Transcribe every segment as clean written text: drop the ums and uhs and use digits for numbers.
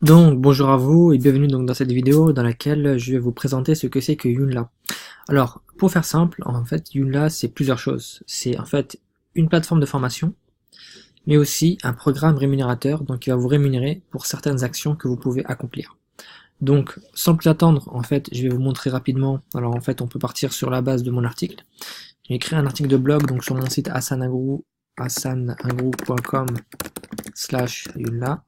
Donc bonjour à vous et bienvenue donc dans cette vidéo dans laquelle je vais vous présenter ce que c'est que Joomla. Alors pour faire simple, en fait Joomla c'est plusieurs choses. C'est en fait une plateforme de formation, mais aussi un programme rémunérateur donc qui va vous rémunérer pour certaines actions que vous pouvez accomplir. Donc sans plus attendre, en fait je vais vous montrer rapidement. Alors en fait on peut partir sur la base de mon article. J'ai créé un article de blog donc sur mon site hassanagroup.com/Joomla.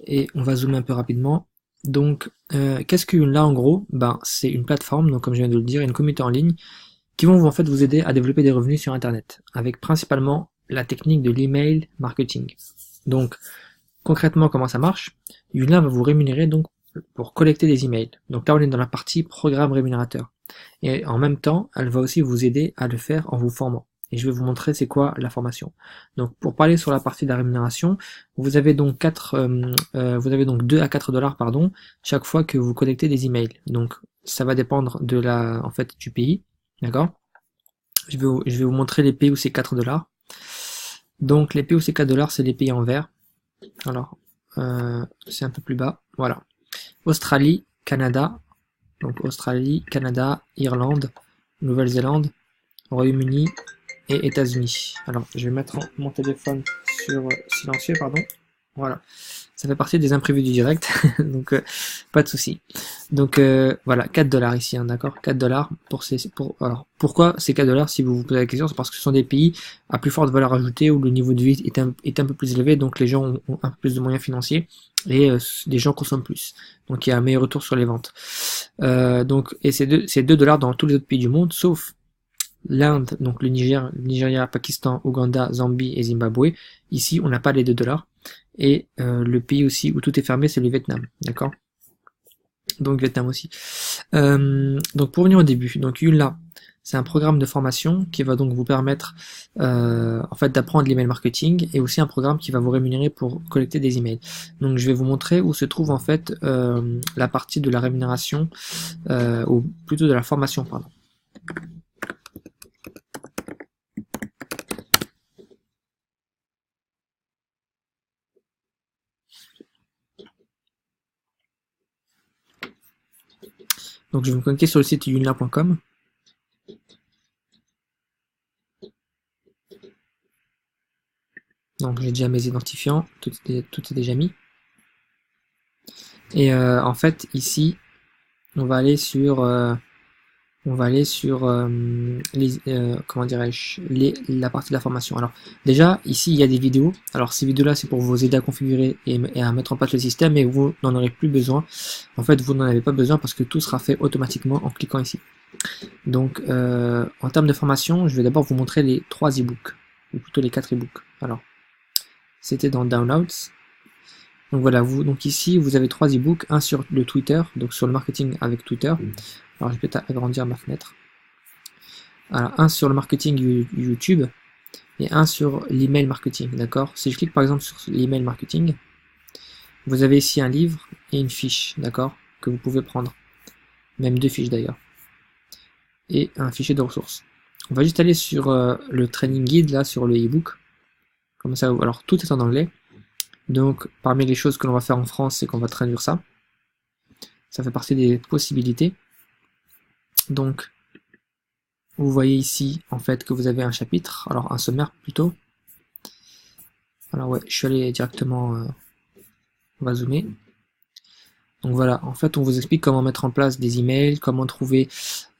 Et on va zoomer un peu rapidement. Donc, qu'est-ce que Joomla en gros? Ben, c'est une plateforme, donc comme je viens de le dire, une communauté en ligne qui vont en fait vous aider à développer des revenus sur Internet, avec principalement la technique de l'email marketing. Donc, concrètement, comment ça marche? Joomla va vous rémunérer donc pour collecter des emails. Donc là, on est dans la partie programme rémunérateur. Et en même temps, elle va aussi vous aider à le faire en vous formant. Et je vais vous montrer c'est quoi la formation. Donc pour parler sur la partie de la rémunération, vous avez donc 2 à 4 dollars pardon chaque fois que vous collectez des emails. Donc ça va dépendre de la en fait du pays, d'accord. Je vais vous montrer les pays où c'est 4 dollars. Donc les pays où c'est 4 dollars, c'est les pays en vert. Alors c'est un peu plus bas, voilà. Australie, Canada, donc Australie, Canada, Irlande, Nouvelle-Zélande, Royaume-Uni et États-Unis. Alors, je vais mettre mon téléphone sur silencieux, pardon. Voilà. Ça fait partie des imprévus du direct, donc pas de souci. Donc voilà, 4 dollars ici, hein, d'accord, 4 dollars alors pourquoi ces 4 dollars si vous vous posez la question, c'est parce que ce sont des pays à plus forte valeur ajoutée où le niveau de vie est un peu plus élevé, donc les gens ont un peu plus de moyens financiers et les gens consomment plus. Donc il y a un meilleur retour sur les ventes. Et c'est 2 dollars dans tous les autres pays du monde, sauf l'Inde, donc le Nigeria, Pakistan, Ouganda, Zambie et Zimbabwe. Ici, on n'a pas les 2 dollars. Et le pays aussi où tout est fermé, c'est le Vietnam, d'accord. Donc Vietnam aussi. Donc pour venir au début, donc Joomla, c'est un programme de formation qui va donc vous permettre en fait d'apprendre l'email marketing et aussi un programme qui va vous rémunérer pour collecter des emails. Donc je vais vous montrer où se trouve en fait la partie de la rémunération ou plutôt de la formation, pardon. Donc je vais me connecter sur le site joomla.com. Donc j'ai déjà mes identifiants, tout est déjà mis. Et en fait ici, on va aller sur comment dirais-je, la partie de la formation. Alors déjà ici il y a des vidéos. Alors ces vidéos là c'est pour vous aider à configurer et à mettre en place le système, et vous n'en aurez plus besoin. En fait vous n'en avez pas besoin parce que tout sera fait automatiquement en cliquant ici. Donc en termes de formation, je vais d'abord vous montrer les 3 e-books, ou plutôt les 4 e-books. Alors c'était dans Downloads. Donc voilà, donc ici vous avez 3 e-books, un sur le Twitter, donc sur le marketing avec Twitter. Alors je vais peut-être agrandir ma fenêtre. Alors un sur le marketing YouTube et un sur l'email marketing, d'accord. Si je clique par exemple sur l'email marketing, vous avez ici un livre et une fiche, d'accord, que vous pouvez prendre, même 2 fiches d'ailleurs, et un fichier de ressources. On va juste aller sur le training guide là, sur le e-book, comme ça. Alors tout est en anglais. Donc parmi les choses que l'on va faire en France, c'est qu'on va traduire ça. Ça fait partie des possibilités. Donc vous voyez ici en fait que vous avez un chapitre, alors un sommaire plutôt. Alors ouais, je suis allé directement, on va zoomer. Donc voilà, en fait on vous explique comment mettre en place des emails, comment trouver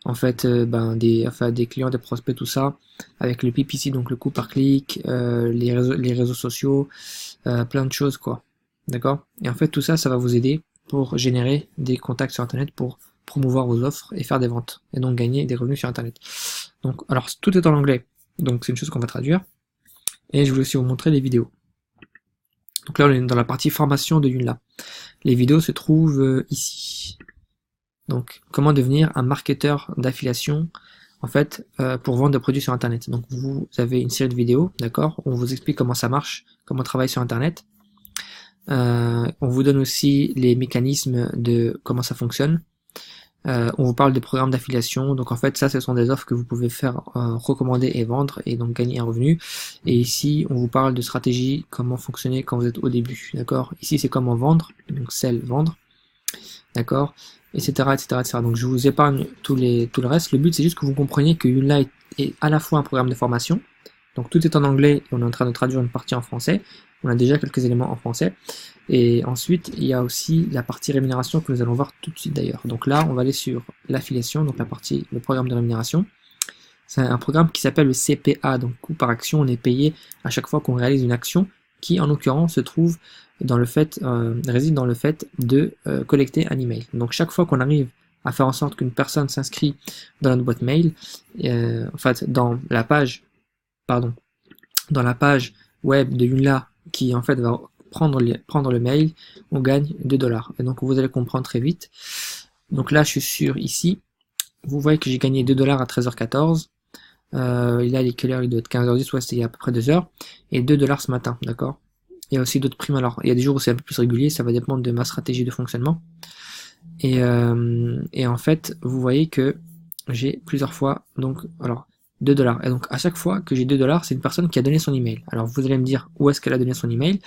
en fait des clients, des prospects, tout ça, avec le PPC, donc le coût par clic, les réseaux sociaux, plein de choses quoi. D'accord. Et en fait tout ça, ça va vous aider pour générer des contacts sur internet, pour promouvoir vos offres et faire des ventes, et donc gagner des revenus sur internet. Donc alors tout est en anglais, donc c'est une chose qu'on va traduire, et je voulais aussi vous montrer les vidéos. Donc là on est dans la partie formation de Joomla. Les vidéos se trouvent ici. Donc comment devenir un marketeur d'affiliation en fait pour vendre des produits sur internet. Donc vous avez une série de vidéos, d'accord, on vous explique comment ça marche, comment travailler sur internet. On vous donne aussi les mécanismes de comment ça fonctionne. On vous parle de programmes d'affiliation, donc en fait ça ce sont des offres que vous pouvez faire recommander et vendre et donc gagner un revenu. Et ici on vous parle de stratégie, comment fonctionner quand vous êtes au début, d'accord. Ici c'est comment vendre, donc sell, vendre, d'accord, etc., etc., etc. Donc je vous épargne tout le reste. Le but c'est juste que vous compreniez que Joomla est à la fois un programme de formation, donc tout est en anglais et on est en train de traduire une partie en français. On a déjà quelques éléments en français. Et ensuite, il y a aussi la partie rémunération que nous allons voir tout de suite d'ailleurs. Donc là, on va aller sur l'affiliation, donc la partie, le programme de rémunération. C'est un programme qui s'appelle le CPA, donc coût par action. On est payé à chaque fois qu'on réalise une action qui, en l'occurrence, se trouve dans le fait, réside dans le fait de collecter un email. Donc chaque fois qu'on arrive à faire en sorte qu'une personne s'inscrit dans notre boîte mail, en fait, dans la page web de Joomla qui en fait va prendre le mail, on gagne 2 $. Et donc vous allez comprendre très vite. Donc là je suis sur ici, vous voyez que j'ai gagné 2 $ à 13h14. Là il est quelle heure? Il doit être 15h10, ouais, c'est il y a à peu près 2 heures. Et 2 $ ce matin, d'accord. Il y a aussi d'autres primes, alors il y a des jours où c'est un peu plus régulier, ça va dépendre de ma stratégie de fonctionnement. Et en fait, vous voyez que j'ai plusieurs fois, donc, alors, 2 $. Et donc, à chaque fois que j'ai 2 $, c'est une personne qui a donné son email. Alors, vous allez me dire où est-ce qu'elle a donné son email.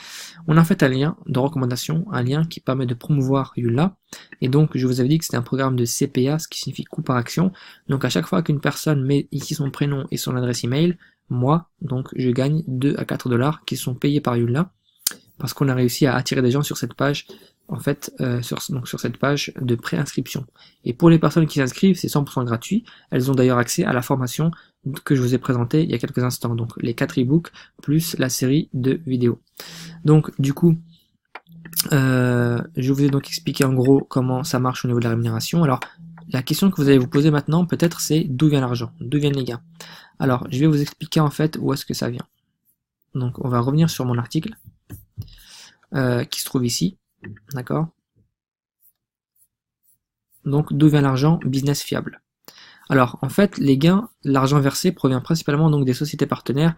On a fait un lien de recommandation, un lien qui permet de promouvoir Joomla. Et donc, je vous avais dit que c'était un programme de CPA, ce qui signifie coût par action. Donc, à chaque fois qu'une personne met ici son prénom et son adresse email, moi, donc, je gagne 2 à 4 $ qui sont payés par Joomla parce qu'on a réussi à attirer des gens sur cette page, en fait, sur cette page de préinscription. Et pour les personnes qui s'inscrivent, c'est 100% gratuit. Elles ont d'ailleurs accès à la formation que je vous ai présentée il y a quelques instants, donc les 4 e-books plus la série de vidéos. Donc du coup, je vous ai donc expliqué en gros comment ça marche au niveau de la rémunération. Alors la question que vous allez vous poser maintenant peut-être c'est d'où vient l'argent, d'où viennent les gains. Alors je vais vous expliquer en fait où est-ce que ça vient. Donc on va revenir sur mon article qui se trouve ici, d'accord. Donc d'où vient l'argent? Business fiable. Alors en fait les gains, l'argent versé provient principalement donc des sociétés partenaires,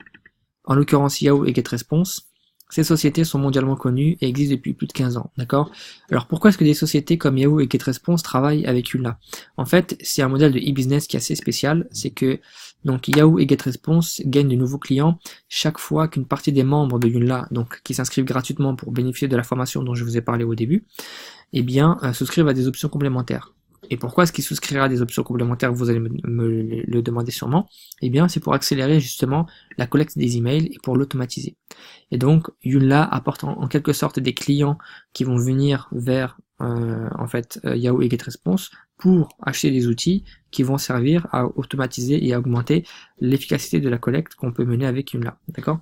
en l'occurrence Yahoo et GetResponse. Ces sociétés sont mondialement connues et existent depuis plus de 15 ans, d'accord. Alors pourquoi est-ce que des sociétés comme Yahoo et GetResponse travaillent avec Joomla? En fait, c'est un modèle de e-business qui est assez spécial, c'est que donc Yahoo et GetResponse gagnent de nouveaux clients chaque fois qu'une partie des membres de Joomla, donc qui s'inscrivent gratuitement pour bénéficier de la formation dont je vous ai parlé au début, eh bien souscrivent à des options complémentaires. Et pourquoi est-ce qu'il souscrira à des options complémentaires? Vous allez me le demander sûrement. Eh bien, c'est pour accélérer justement la collecte des emails et pour l'automatiser. Et donc, Joomla apporte en quelque sorte des clients qui vont venir vers Yahoo et GetResponse pour acheter des outils qui vont servir à automatiser et à augmenter l'efficacité de la collecte qu'on peut mener avec Joomla. D'accord?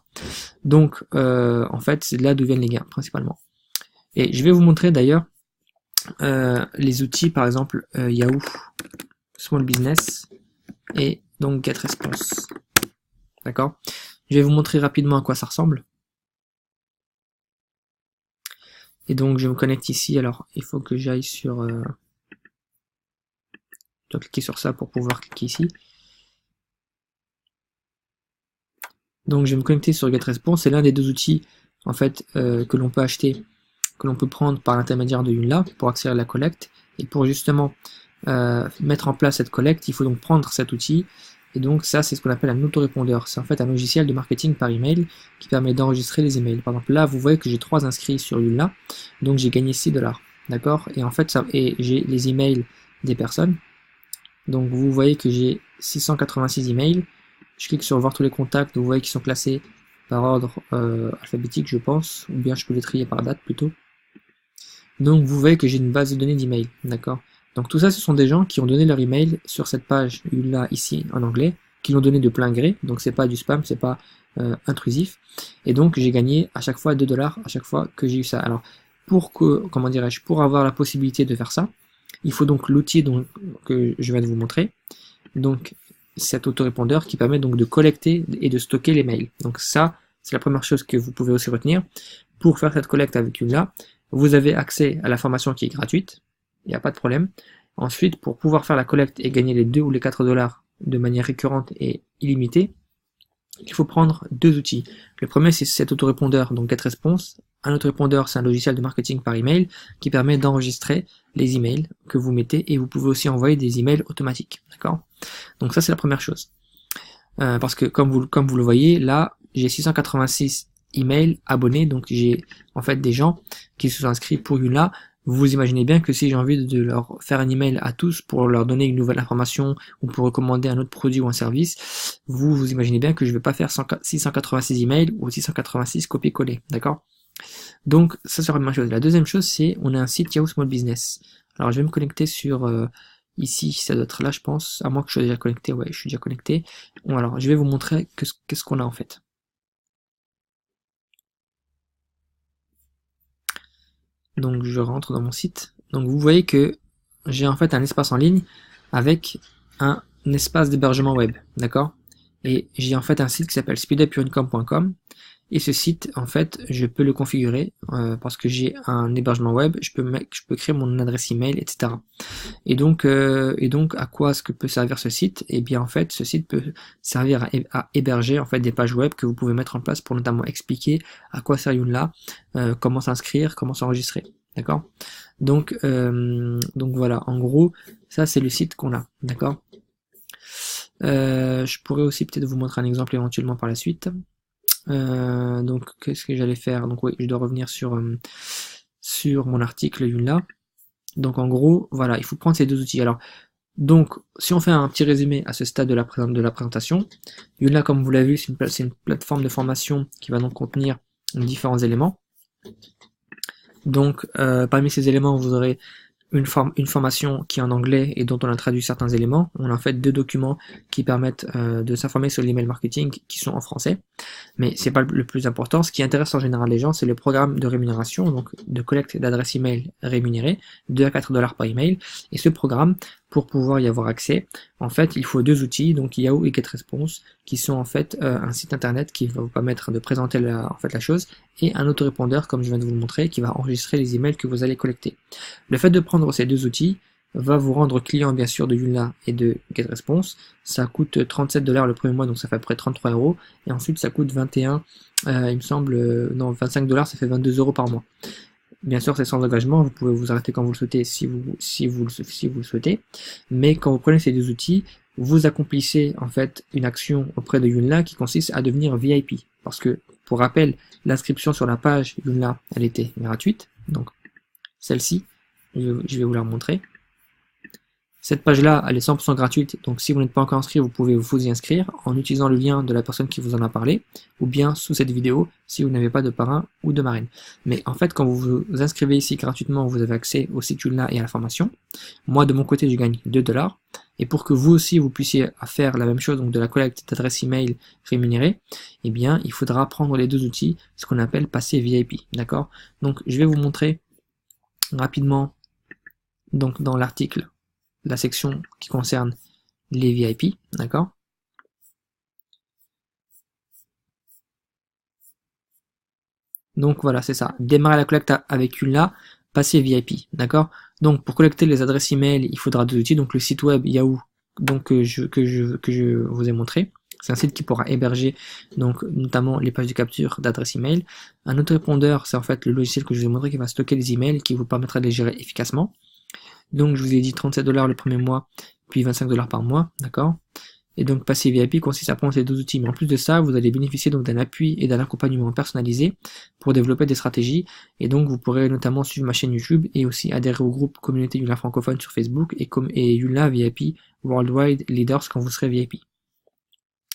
Donc, en fait, c'est de là d'où viennent les gains principalement. Et je vais vous montrer d'ailleurs les outils, par exemple Yahoo Small Business et donc GetResponse. D'accord. Je vais vous montrer rapidement à quoi ça ressemble. Et donc je me connecte ici. Alors il faut que j'aille sur. Je dois cliquer sur ça pour pouvoir cliquer ici. Donc je vais me connecter sur GetResponse. C'est l'un des deux outils en fait que l'on peut acheter, que l'on peut prendre par l'intermédiaire de Joomla pour accélérer la collecte. Et pour justement mettre en place cette collecte, il faut donc prendre cet outil. Et donc ça, c'est ce qu'on appelle un autorépondeur. C'est en fait un logiciel de marketing par email qui permet d'enregistrer les emails. Par exemple, là, vous voyez que j'ai 3 inscrits sur Joomla, donc j'ai gagné 6 $. D'accord. Et en fait, j'ai les emails des personnes. Donc vous voyez que j'ai 686 emails. Je clique sur voir tous les contacts, vous voyez qu'ils sont classés par ordre alphabétique, je pense, ou bien je peux les trier par date plutôt. Donc vous voyez que j'ai une base de données d'emails, d'accord. Donc tout ça, ce sont des gens qui ont donné leur email sur cette page là ici en anglais, qui l'ont donné de plein gré, donc c'est pas du spam, c'est pas intrusif. Et donc j'ai gagné à chaque fois 2 $ à chaque fois que j'ai eu ça. Alors pour avoir la possibilité de faire ça, il faut donc l'outil que je viens de vous montrer. Donc cet autorépondeur qui permet donc de collecter et de stocker les mails. Donc ça, c'est la première chose que vous pouvez aussi retenir. Pour faire cette collecte avec Joomla, vous avez accès à la formation qui est gratuite, il n'y a pas de problème. Ensuite, pour pouvoir faire la collecte et gagner les 2 ou les 4 $ de manière récurrente et illimitée, il faut prendre deux outils. Le premier, c'est cet autorépondeur, donc GetResponse. Un autorépondeur, c'est un logiciel de marketing par email qui permet d'enregistrer les emails que vous mettez et vous pouvez aussi envoyer des emails automatiques. D'accord? Donc ça, c'est la première chose. Parce que comme vous le voyez, là, j'ai 686 emails abonnés, donc j'ai en fait des gens qui se sont inscrits pour Joomla. Vous imaginez bien que si j'ai envie de leur faire un email à tous pour leur donner une nouvelle information ou pour recommander un autre produit ou un service, vous imaginez bien que je ne vais pas faire 686 emails ou 686 copier-coller, d'accord? Donc ça sera la première chose. La deuxième chose, c'est on a un site Yahoo Small Business. Alors je vais me connecter sur ici, ça doit être là, je pense, à moins que je sois déjà connecté. Ouais, je suis déjà connecté. Bon, alors je vais vous montrer qu'est-ce qu'on a en fait. Donc je rentre dans mon site. Donc vous voyez que j'ai en fait un espace en ligne avec un espace d'hébergement web, d'accord? Et j'ai en fait un site qui s'appelle speedupincome.com et ce site, en fait, je peux le configurer parce que j'ai un hébergement web, je peux créer mon adresse email, etc. Et donc, à quoi est-ce que peut servir ce site? Eh bien, en fait, ce site peut servir à héberger en fait des pages web que vous pouvez mettre en place pour notamment expliquer à quoi sert Joomla, comment s'inscrire, comment s'enregistrer. D'accord? Donc voilà. En gros, ça c'est le site qu'on a. D'accord? Je pourrais aussi peut-être vous montrer un exemple éventuellement par la suite. Donc qu'est-ce que j'allais faire? Donc oui, je dois revenir sur mon article Joomla. Donc en gros, voilà, il faut prendre ces deux outils. Alors, donc, si on fait un petit résumé à ce stade de la présentation, Joomla, comme vous l'avez vu, c'est une plateforme de formation qui va donc contenir différents éléments. Donc, parmi ces éléments, vous aurez une formation qui est en anglais et dont on a traduit certains éléments. On a en fait deux documents qui permettent de s'informer sur l'email marketing qui sont en français. Mais c'est pas le plus important. Ce qui intéresse en général les gens, c'est le programme de rémunération, donc de collecte d'adresses email rémunérées, 2 à 4 $ par email. Et ce programme, pour pouvoir y avoir accès, en fait, il faut deux outils, donc Yahoo et GetResponse, qui sont en fait un site internet qui va vous permettre de présenter la chose, et un autorépondeur, comme je viens de vous le montrer, qui va enregistrer les emails que vous allez collecter. Le fait de prendre ces deux outils va vous rendre client bien sûr de Joomla et de GetResponse. Ça coûte 37 $ le premier mois, donc ça fait à peu près 33 €. Et ensuite ça coûte 21, il me semble, non 25 $, ça fait 22 € par mois. Bien sûr c'est sans engagement, vous pouvez vous arrêter quand vous le souhaitez si vous le souhaitez. Mais quand vous prenez ces deux outils, vous accomplissez en fait une action auprès de Joomla qui consiste à devenir VIP. Parce que, pour rappel, l'inscription sur la page Joomla, elle était gratuite. Donc celle-ci, je vais vous la montrer. Cette page-là, elle est 100% gratuite, donc si vous n'êtes pas encore inscrit, vous pouvez vous y inscrire en utilisant le lien de la personne qui vous en a parlé, ou bien sous cette vidéo si vous n'avez pas de parrain ou de marraine. Mais en fait, quand vous vous inscrivez ici gratuitement, vous avez accès au site Joomla et à la formation. Moi, de mon côté, je gagne 2 $. Et pour que vous aussi, vous puissiez faire la même chose, donc de la collecte d'adresses email rémunérées, eh bien, il faudra prendre les deux outils, ce qu'on appelle passer VIP. D'accord? Donc, je vais vous montrer rapidement, donc dans l'article, la section qui concerne les VIP, d'accord? Donc voilà, c'est ça. Démarrer la collecte avec Joomla, passer VIP, d'accord? Donc pour collecter les adresses email, il faudra deux outils, donc le site web Yahoo, donc que je vous ai montré. C'est un site qui pourra héberger donc notamment les pages de capture d'adresse email. Un autorépondeur, c'est en fait le logiciel que je vous ai montré qui va stocker les emails, qui vous permettra de les gérer efficacement. Donc je vous ai dit 37 $ le premier mois, puis 25 $ par mois, d'accord? Et donc passer VIP consiste à prendre ces deux outils. Mais en plus de ça, vous allez bénéficier donc d'un appui et d'un accompagnement personnalisé pour développer des stratégies. Et donc vous pourrez notamment suivre ma chaîne YouTube et aussi adhérer au groupe Communauté Joomla francophone sur Facebook et Joomla VIP Worldwide Leaders quand vous serez VIP.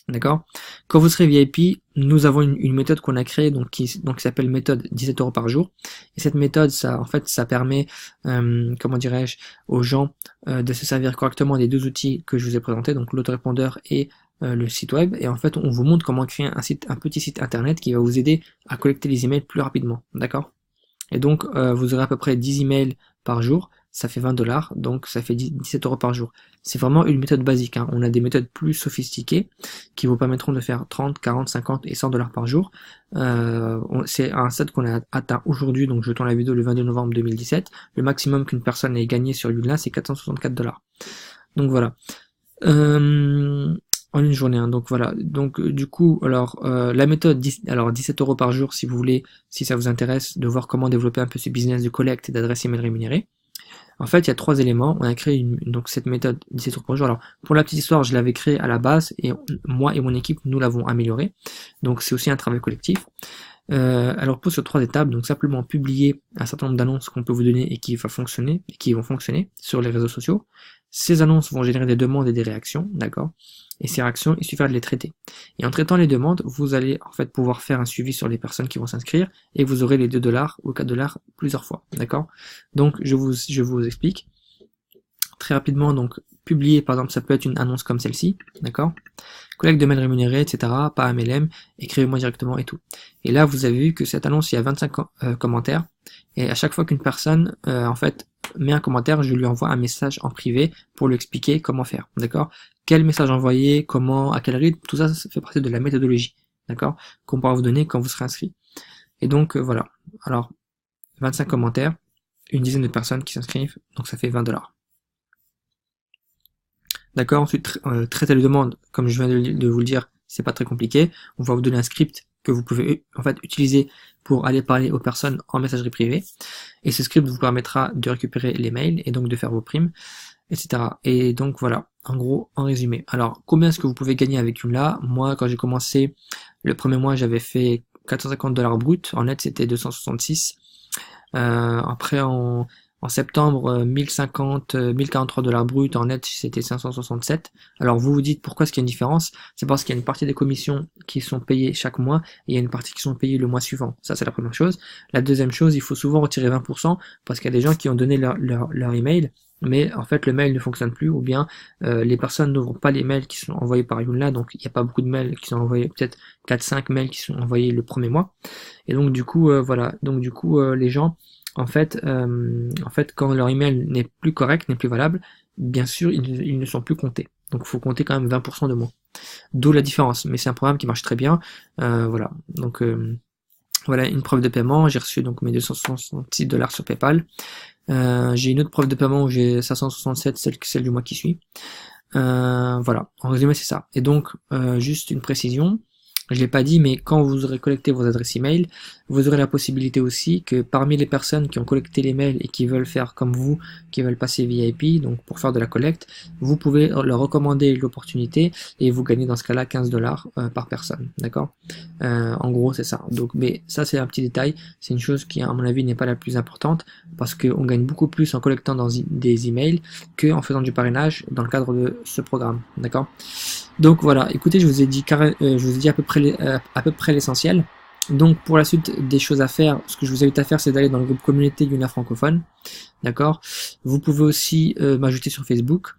D'accord? Quand vous serez VIP, nous avons une méthode qu'on a créée qui s'appelle méthode 17 € par jour. Et cette méthode, ça permet, comment dirais-je, aux gens de se servir correctement des deux outils que je vous ai présentés, donc l'autorépondeur et le site web. Et en fait, on vous montre comment créer un petit site internet qui va vous aider à collecter les emails plus rapidement. D'accord? Et donc, vous aurez à peu près 10 emails par jour. Ça fait 20 $, donc ça fait 17 € par jour. C'est vraiment une méthode basique, hein. On a des méthodes plus sophistiquées qui vous permettront de faire 30, 40, 50 et 100 $ par jour. C'est un stade qu'on a atteint aujourd'hui, donc je tourne la vidéo le 22 novembre 2017. Le maximum qu'une personne ait gagné sur Joomla, c'est 464 $. Donc voilà. En une journée, hein. Donc voilà. Donc du coup, alors la méthode, 17 € par jour si vous voulez, si ça vous intéresse de voir comment développer un peu ce business de collecte et d'adresse email rémunérée. En fait, il y a 3 éléments. On a créé donc cette méthode 17 € par jour. Alors pour la petite histoire, je l'avais créée à la base et moi et mon équipe, nous l'avons améliorée. Donc c'est aussi un travail collectif. Alors pour sur 3 étapes, donc simplement publier un certain nombre d'annonces qu'on peut vous donner et qui vont fonctionner sur les réseaux sociaux. Ces annonces vont générer des demandes et des réactions, d'accord? Et ces réactions, il suffira de les traiter. Et en traitant les demandes, vous allez en fait pouvoir faire un suivi sur les personnes qui vont s'inscrire et vous aurez les 2 $ ou 4 $ plusieurs fois, d'accord? Donc je vous explique très rapidement. Donc publier, par exemple, ça peut être une annonce comme celle-ci, d'accord? Collecte de mails rémunérés, etc., pas MLM, écrivez-moi directement et tout. Et là, vous avez vu que cette annonce, il y a 25 commentaires, et à chaque fois qu'une personne, en fait, met un commentaire, je lui envoie un message en privé pour lui expliquer comment faire, d'accord? Quel message envoyer, comment, à quel rythme, tout ça, ça fait partie de la méthodologie, d'accord? Qu'on pourra vous donner quand vous serez inscrit. Et donc, voilà. Alors, 25 commentaires, une dizaine de personnes qui s'inscrivent, donc ça fait 20 $. D'accord. Ensuite, traiter les demandes, comme je viens de vous le dire, c'est pas très compliqué. On va vous donner un script que vous pouvez en fait utiliser pour aller parler aux personnes en messagerie privée. Et ce script vous permettra de récupérer les mails et donc de faire vos primes, etc. Et donc voilà, en gros, en résumé. Alors, combien est-ce que vous pouvez gagner avec Joomla? Moi, quand j'ai commencé le premier mois, j'avais fait 450 $ brut. En net, c'était 266. Après, en septembre, 1050, 1043 $ brut, en net c'était 567. Alors vous vous dites pourquoi est-ce qu'il y a une différence? C'est parce qu'il y a une partie des commissions qui sont payées chaque mois et il y a une partie qui sont payées le mois suivant. Ça c'est la première chose. La deuxième chose, il faut souvent retirer 20% parce qu'il y a des gens qui ont donné leur email, mais en fait le mail ne fonctionne plus, ou bien les personnes n'ouvrent pas les mails qui sont envoyés par Joomla, donc il n'y a pas beaucoup de mails qui sont envoyés, peut-être 4-5 mails qui sont envoyés le premier mois. Et donc du coup, voilà, donc du coup les gens en fait, quand leur email n'est plus correct, n'est plus valable, bien sûr, ils ne sont plus comptés. Donc, il faut compter quand même 20% de moins. D'où la différence. Mais c'est un programme qui marche très bien. Voilà. Donc, voilà une preuve de paiement. J'ai reçu donc mes 266 $ sur PayPal. J'ai une autre preuve de paiement où j'ai 567, celle du mois qui suit. Voilà. En résumé, c'est ça. Et donc, juste une précision. Je l'ai pas dit, mais quand vous aurez collecté vos adresses email, vous aurez la possibilité aussi que parmi les personnes qui ont collecté les mails et qui veulent faire comme vous, qui veulent passer VIP, donc pour faire de la collecte, vous pouvez leur recommander l'opportunité et vous gagnez dans ce cas-là 15 $ par personne, d'accord? En gros, c'est ça. Donc, mais ça, c'est un petit détail. C'est une chose qui, à mon avis, n'est pas la plus importante parce qu'on gagne beaucoup plus en collectant dans des emails que en faisant du parrainage dans le cadre de ce programme, d'accord? Donc voilà, écoutez, je vous ai dit à peu près l'essentiel. Donc pour la suite des choses à faire, ce que je vous invite à faire, c'est d'aller dans le groupe communauté Joomla francophone, d'accord? Vous pouvez aussi m'ajouter sur Facebook,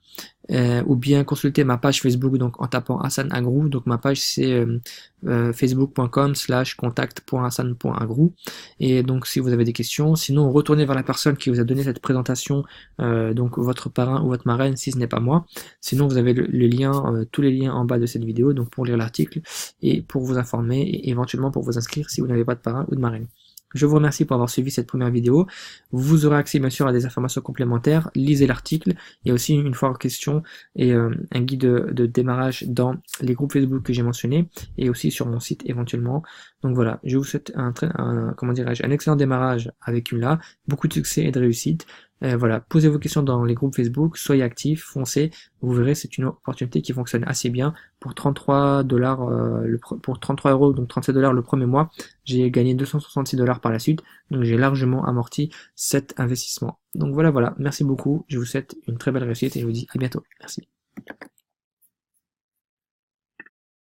ou bien consulter ma page Facebook, donc en tapant Hassan Agrou. Donc ma page c'est facebook.com/contact.hassan.agrou. Et donc si vous avez des questions, sinon retournez vers la personne qui vous a donné cette présentation, donc votre parrain ou votre marraine si ce n'est pas moi. Sinon vous avez le lien, tous les liens en bas de cette vidéo, donc pour lire l'article et pour vous informer et éventuellement pour vous inscrire si vous n'avez pas de parrain ou de marraine. Je vous remercie pour avoir suivi cette première vidéo. Vous aurez accès bien sûr à des informations complémentaires. Lisez l'article. Il y a aussi une foire aux questions et un guide de démarrage dans les groupes Facebook que j'ai mentionnés et aussi sur mon site éventuellement. Donc voilà, je vous souhaite un excellent démarrage avec Joomla, beaucoup de succès et de réussite. Voilà, posez vos questions dans les groupes Facebook, soyez actifs, foncez, vous verrez, c'est une opportunité qui fonctionne assez bien. Pour 33 $, pour 33 €, donc 37 $ le premier mois, j'ai gagné 266 $ par la suite, donc j'ai largement amorti cet investissement. Donc voilà, merci beaucoup, je vous souhaite une très belle réussite et je vous dis à bientôt. Merci.